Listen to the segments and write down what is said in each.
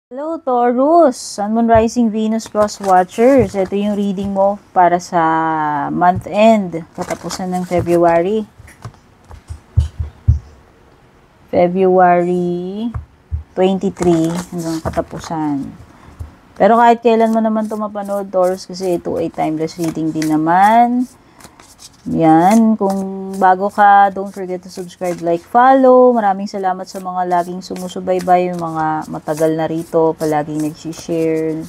Hello, Taurus! Sun, Moon, Rising, Venus, Cross Watchers. Ito yung reading mo para sa month end, katapusan ng February. February 23 hanggang katapusan. Pero kahit kailan mo naman ito mapanood, Taurus, kasi ito ay timeless reading din naman. Yan, kung bago ka, don't forget to subscribe, like, follow. Maraming salamat sa mga laging sumusubaybay, yung mga matagal na rito, palaging nag-share.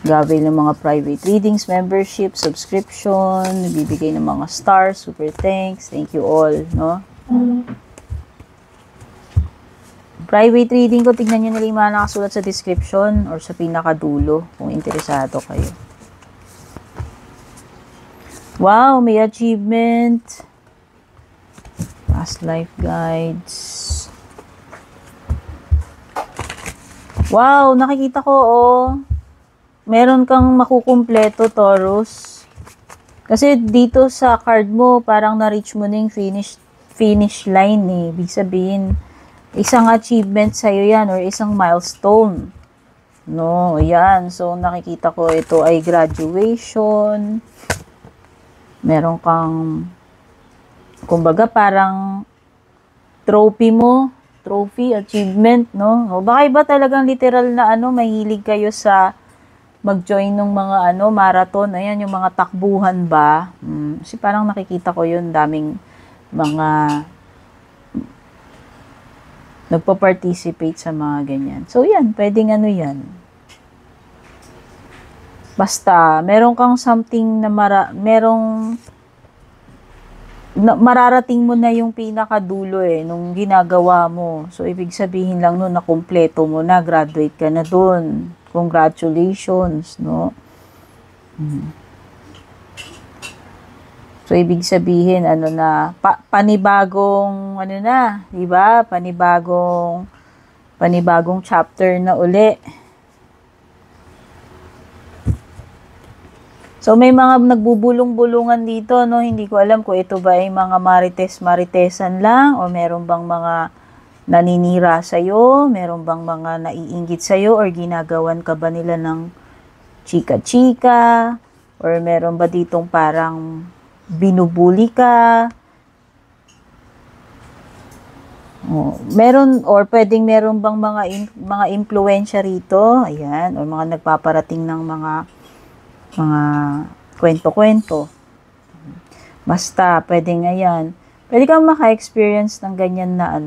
Gawin ng mga private readings, membership, subscription, bibigay ng mga stars, super thanks. Thank you all, no? Private reading ko, tignan nyo na yung mga nakasulat sa description or sa pinakadulo kung interesado kayo. Wow, may achievement. Past life guides. Wow, nakikita ko, oh. Meron kang makukumpleto, Taurus. Kasi dito sa card mo, parang na-reach mo na yung finish line, eh. Ibig sabihin, isang achievement sa'yo yan or isang milestone. No, yan. So, nakikita ko, ito ay graduation. Meron kang, kumbaga parang trophy, achievement, no? O baka iba talagang literal na mahilig kayo sa mag-join ng mga marathon, ayan, yung mga takbuhan ba? Kasi parang nakikita ko yun, daming mga nagpa-participate sa mga ganyan. So, yan, pwedeng yan. Basta, meron kang something na mararating mo na yung pinakadulo nung ginagawa mo. So, ibig sabihin lang nun na kumpleto mo na, graduate ka na dun. Congratulations, no? So, ibig sabihin, panibagong, di ba? Panibagong chapter na uli. So, may mga nagbubulong-bulungan dito, no? Hindi ko alam kung ito ba ay mga maritesan lang o meron bang mga naninira sa'yo, meron bang mga naiinggit sa'yo or ginagawan ka ba nila ng chika-chika or meron ba ditong parang binubuli ka? Meron or pwedeng meron bang mga impluwensya rito? Ayan, or mga nagpaparating ng mga kwento-kwento. Basta, pwedeng ayan. Pwede kang maka-experience ng ganyan na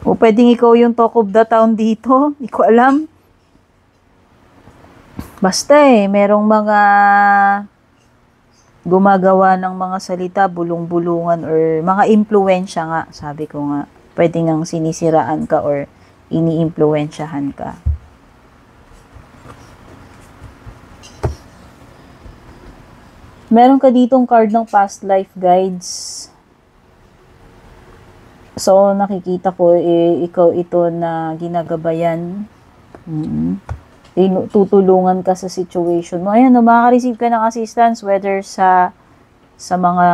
O pwedeng ikaw yung talk of the town dito. Hindi ko alam. Basta merong mga gumagawa ng mga salita, bulong-bulungan or mga impluwensya nga. Sabi ko nga, pwede ngang sinisiraan ka or ini-impluwensyahan ka. Meron ka ditong card ng past life guides. So, nakikita ko, ikaw ito na ginagabayan. Tutulungan ka sa situation mo. Ayan, makaka-receive ka ng assistance, whether sa mga,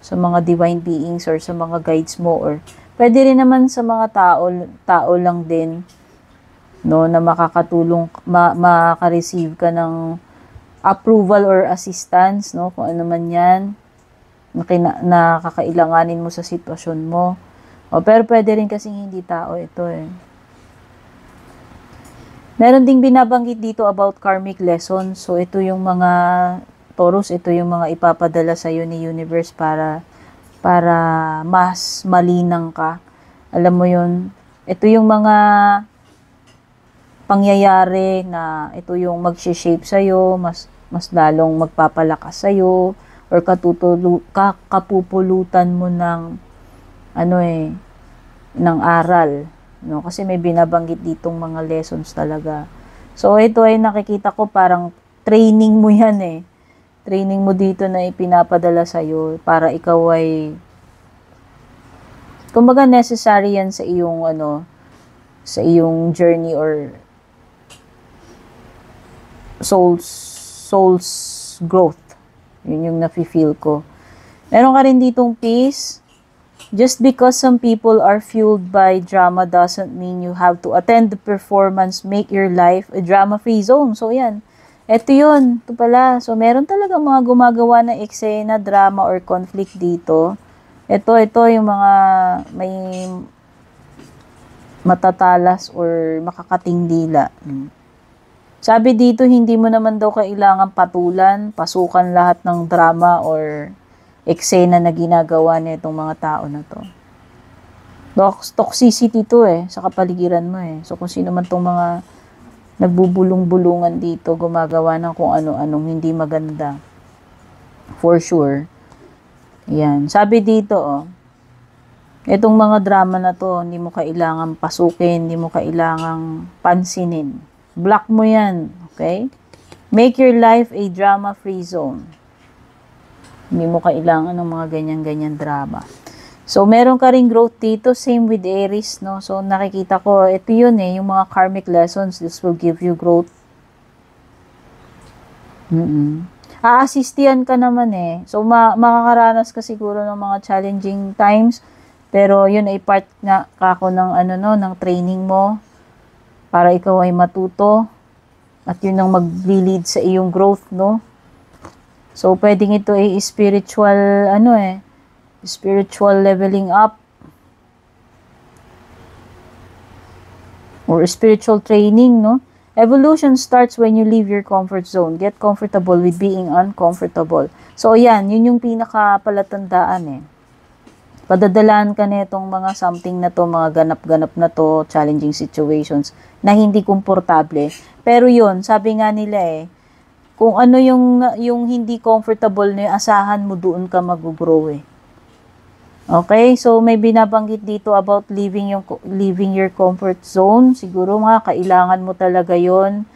sa mga divine beings or sa mga guides mo, or pwede rin naman sa mga tao lang din, no, na makakatulong, makaka-receive ka ng approval or assistance, no? Kung ano man yan, na kakailanganin mo sa sitwasyon mo. Pero pwede rin kasing hindi tao ito Meron ding binabanggit dito about karmic lessons. So, ito yung mga Taurus, ito yung mga ipapadala sa'yo ni universe para mas malinang ka. Alam mo yun, ito yung mga pangyayari na ito yung mag-shape sa'yo, mas lalong magpapalakas sa'yo, or kapupulutan mo ng ng aral, no? Kasi may binabanggit ditong mga lessons talaga. So, ito ay nakikita ko parang training mo yan Training mo dito na ipinapadala sa'yo para ikaw ay kumbaga necessary yan sa iyong sa iyong journey or soul's growth. Yun yung nafe-feel ko. Meron ka rin ditong peace. Just because some people are fueled by drama doesn't mean you have to attend the performance, make your life a drama-free zone. So, yan. Ito yun. Ito pala. So, meron talaga mga gumagawa ng eksena, drama, or conflict dito. Ito yung mga may matatalas or makakating dila. Sabi dito, hindi mo naman daw kailangan patulan, pasukan lahat ng drama or eksena na ginagawa nitong mga tao na to. Toxicity to sa kapaligiran mo So, kung sino man tong mga nagbubulong-bulungan dito, gumagawa ng kung ano-anong hindi maganda. For sure. Yan. Sabi dito, itong mga drama na to, hindi mo kailangan pasukin, hindi mo kailangan pansinin. Block mo yan. Okay? Make your life a drama-free zone. Hindi mo kailangan ng mga ganyan-ganyan drama. So, meron ka ring growth dito. Same with Aries, no? So, nakikita ko, ito yun yung mga karmic lessons. This will give you growth. Aasistihan ka naman So, makakaranas ka siguro ng mga challenging times. Pero, yun ay part na kako ng, ng training mo. Para ikaw ay matuto. At yun ang mag-lead sa iyong growth, no? So, pwedeng ito ay spiritual, spiritual leveling up. Or spiritual training, no? Evolution starts when you leave your comfort zone. Get comfortable with being uncomfortable. So, yan, yun yung pinaka-palatandaan Padadalaan ka nitong mga something na to, mga ganap-ganap na to, challenging situations, na hindi komportable. Pero yun, sabi nga nila kung ano yung hindi comfortable na asahan mo doon ka mag-grow Okay? So, may binabanggit dito about leaving your comfort zone. Siguro kailangan mo talaga yon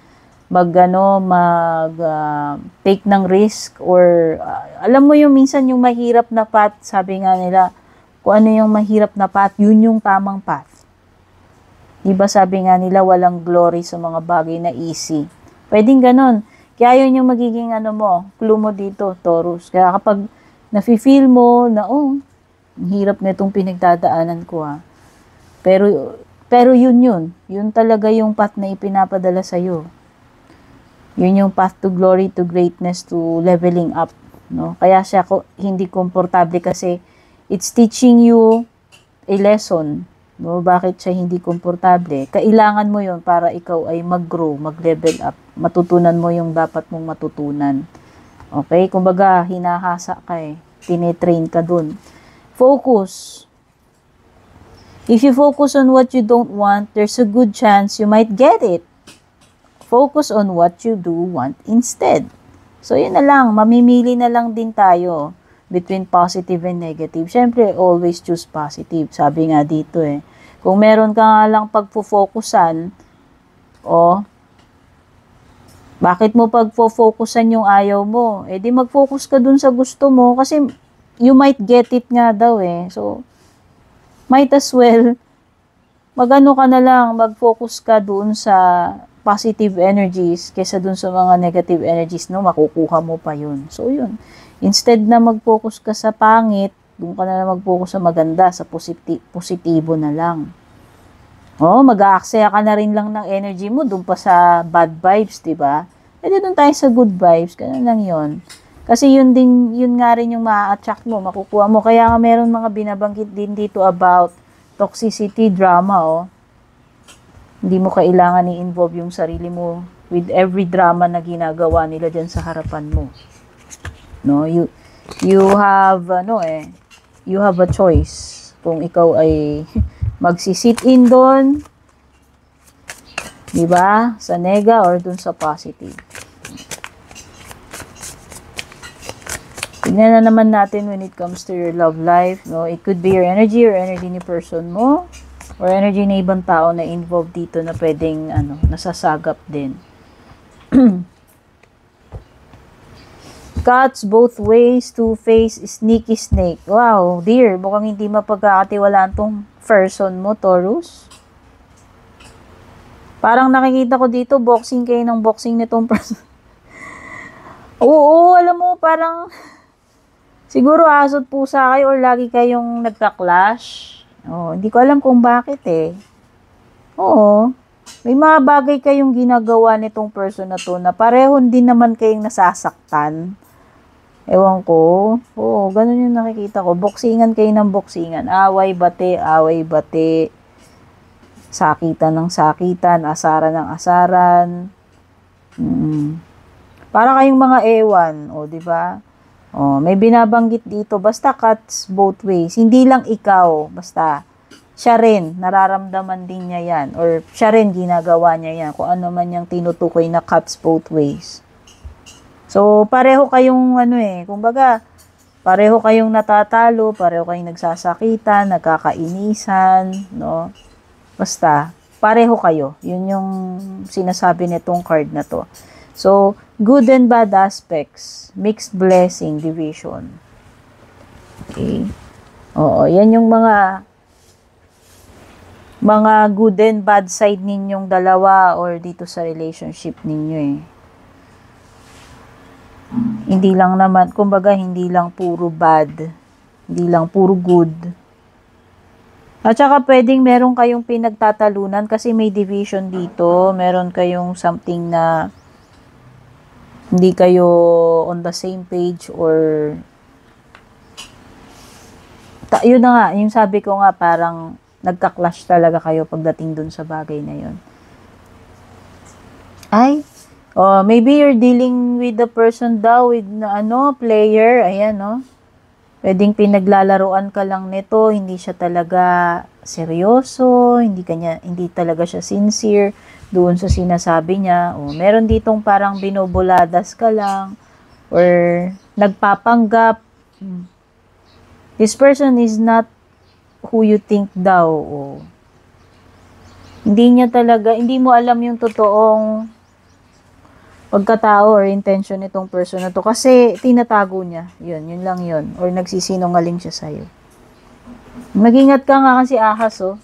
take ng risk or alam mo yung minsan yung mahirap na path, sabi nga nila, kung ano yung mahirap na path, yun yung tamang path. Diba sabi nga nila, walang glory sa mga bagay na easy. Pwedeng ganon. Kaya yun yung magiging clue mo dito, Taurus. Kaya kapag nafe-feel mo na, ang hirap na itong pinagdadaanan ko Pero yun. Yun talaga yung path na ipinapadala sa'yo. Yun yung path to glory, to greatness, to leveling up. No? Kaya siya hindi komportable kasi it's teaching you a lesson. No, bakit siya hindi komportable? Kailangan mo yon para ikaw ay mag-grow, mag-level up. Matutunan mo yung dapat mong matutunan. Okay? Kumbaga, hinahasa ka tinetrain ka dun. Focus. If you focus on what you don't want, there's a good chance you might get it. Focus on what you do want instead. So, yun na lang. Mamimili na lang din tayo between positive and negative. Siyempre, always choose positive. Sabi nga dito Kung meron ka nga lang pagpo-focusan, bakit mo pagpo-focusan yung ayaw mo? Di mag-focus ka dun sa gusto mo kasi you might get it nga daw So, might as well, ka na lang, mag-focus ka dun sa positive energies kaysa dun sa mga negative energies, no? Makukuha mo pa yun. So, yun. Instead na mag-focus ka sa pangit, doon ka na mag-focus sa maganda, sa positibo na lang. Mag-aaksaya ka na rin lang ng energy mo doon pa sa bad vibes, diba? Doon tayo sa good vibes, ganun lang yun. Kasi yun nga rin yung ma-attract mo, makukuha mo. Kaya nga meron mga binabanggit din dito about toxicity, drama, Hindi mo kailangan i-involve yung sarili mo with every drama na ginagawa nila dyan sa harapan mo. No, you have you have a choice kung ikaw ay magsi-sit in doon, 'di ba? Sa nega or doon sa positive. Tignan na naman natin when it comes to your love life, no? It could be your energy or energy ni person mo or energy na ibang tao na involved dito na pwedeng nasasagap din. Cuts both ways, two-face, sneaky snake. Wow, dear, mukhang hindi mapagkakatiwalaan tong person mo, Taurus. Parang nakikita ko dito, boxing kayo ng boxing nitong person. Oo, alam mo, parang Siguro aso't pusa kayo or lagi kayong nagka-clash. Oh, hindi ko alam kung bakit eh. Oo. May mga bagay kayong ginagawa nitong person na to na pareho din naman kayong nasasaktan. Ewan ko. Oo, ganun yung nakikita ko. Boksingan kayo ng boksingan. Away, bate, away, bate. Sakitan ng sakitan, asaran ng asaran. Para kayong mga ewan, o di ba? Oh, may binabanggit dito, basta cuts both ways. Hindi lang ikaw, basta siya rin, nararamdaman din niya yan. Or siya rin, ginagawa niya yan. Kung ano man yung tinutukoy na cuts both ways. So, pareho kayong kumbaga, pareho kayong natatalo, pareho kayong nagsasakitan, nagkakainisan, no? Basta, pareho kayo. Yun yung sinasabi nitong card na to. So, good and bad aspects, mixed blessing, division. Okay? Oo, yan yung mga good and bad side ninyong dalawa or dito sa relationship ninyo eh. Hindi lang naman, kumbaga hindi lang puro bad, hindi lang puro good. At saka pwedeng meron kayong pinagtatalunan kasi may division dito, meron kayong something na hindi kayo on the same page or yun na nga, yung sabi ko nga parang nagka-clash talaga kayo pagdating dun sa bagay na yun. Maybe you're dealing with the person daw with player, ayan no. Pwedeng pinaglalaruan ka lang nito, hindi siya talaga seryoso, hindi talaga siya sincere doon sa sinasabi niya. Meron ditong parang binoboladas ka lang or nagpapanggap. This person is not who you think daw. Hindi mo alam yung totoong pagkatao or intention nitong person na to kasi tinatago niya. Yun lang yun. Or nagsisinungaling siya sa'yo. Mag-ingat ka nga kasi ahas, oh.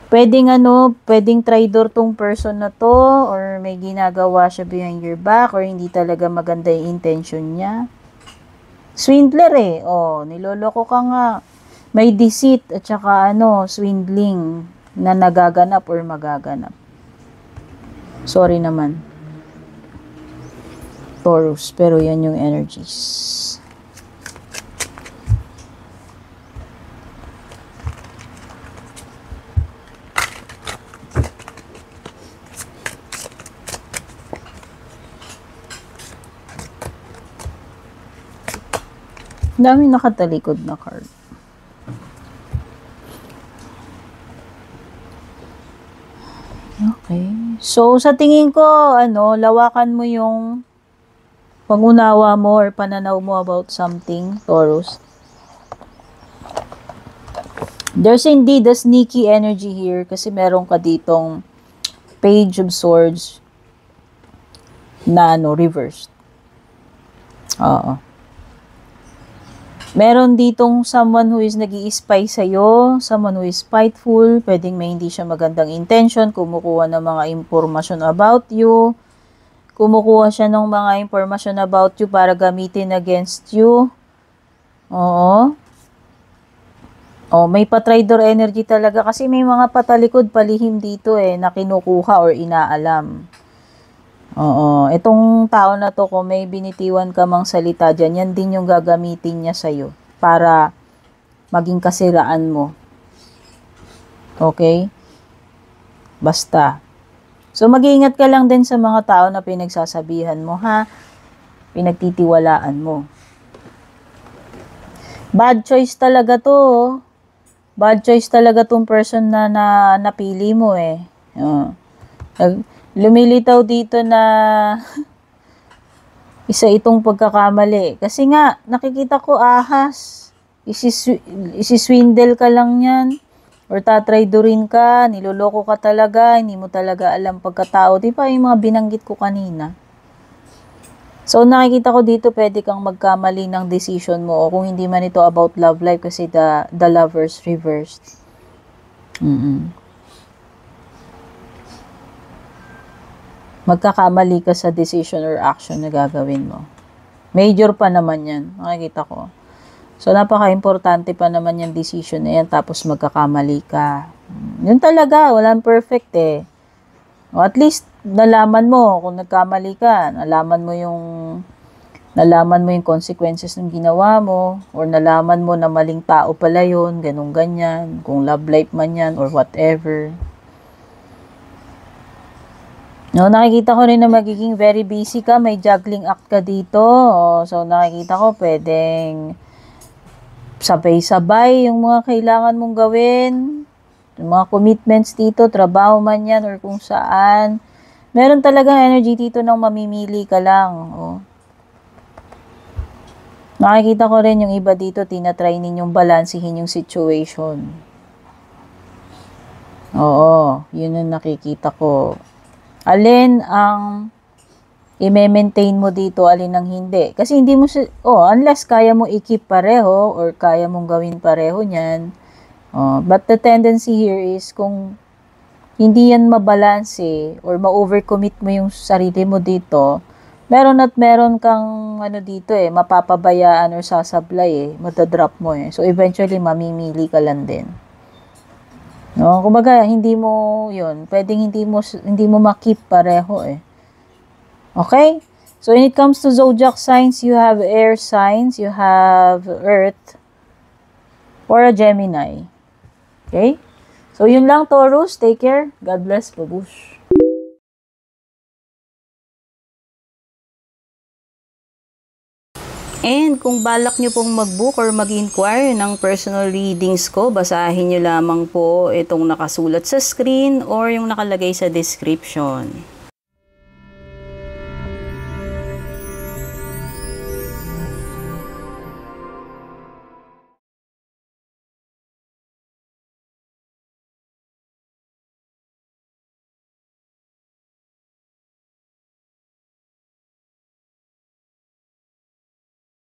Pwedeng traitor tong person na to or may ginagawa siya behind your back or hindi talaga maganda yung intention niya. Swindler eh. Niloloko ka nga. May deceit at saka swindling na nagaganap or magaganap. Sorry naman. Taurus, pero yan yung energies. Dami nakatalikod na card. Okay. So, sa tingin ko, lawakan mo yung pangunawa mo or pananaw mo about something, Taurus. There's indeed a sneaky energy here kasi meron ka ditong Page of Swords na reversed. Oo. Meron ditong someone who is nag-i-spy sa'yo, someone who is spiteful, pwedeng may hindi siya magandang intention, kumukuha ng mga impormasyon about you, kumukuha siya ng mga impormasyon about you para gamitin against you. Oo. May pa-traitor energy talaga kasi may mga patalikod palihim dito na kinukuha or inaalam. Oo, itong tao na to, kung may binitiwan ka mang salita dyan, yan din yung gagamitin niya sa'yo para maging kasiraan mo. Okay? Basta. So, mag-iingat ka lang din sa mga tao na pinagsasabihan mo, ha? Pinagtitiwalaan mo. Bad choice talaga to. Bad choice talaga tong person na napili mo Lumilitaw dito na isa itong pagkakamali. Kasi nga, nakikita ko ahas. Isiswindle ka lang yan. Or tatraidorin ka, niloloko ka talaga, hindi mo talaga alam pagkatao. Di ba yung mga binanggit ko kanina? So, nakikita ko dito, pwede kang magkamali ng decision mo. O kung hindi man ito about love life, kasi the lovers reversed. magkakamali ka sa decision or action na gagawin mo. Major pa naman yan, nakikita ko. So, napaka-importante pa naman yung decision na yan, tapos magkakamali ka. Yun talaga, walang perfect eh. O at least, nalaman mo kung nagkamali ka, nalaman mo yung consequences ng ginawa mo, or nalaman mo na maling tao pala yun, ganun ganyan, kung love life man yan, or whatever. No, nakikita ko rin na magiging very busy ka, may juggling act ka dito. So, nakikita ko pwedeng sabay-sabay yung mga kailangan mong gawin, yung mga commitments dito, trabaho man yan, or kung saan. Meron talagang energy dito nang mamimili ka lang. Nakikita ko rin yung iba dito, tinatry ninyong balansihin yung situation. Oo, yun yung nakikita ko. Alin ang i-maintain mo dito, alin ang hindi. Kasi hindi mo, unless kaya mo i-keep pareho or kaya mong gawin pareho niyan. But the tendency here is kung hindi yan mabalanse or ma-overcommit mo yung sarili mo dito, meron at meron kang dito mapapabayaan or sasablay matadrop mo So eventually mamimili ka lang din. No, kumbaga hindi mo 'yun, pwedeng hindi mo ma-keep pareho Okay? So when it comes to zodiac signs, you have air signs, you have earth or a Gemini. Okay? So yun lang, Taurus, take care. God bless, babush. And kung balak nyo pong mag-book or mag-inquire ng personal readings ko, basahin nyo lamang po itong nakasulat sa screen or yung nakalagay sa description.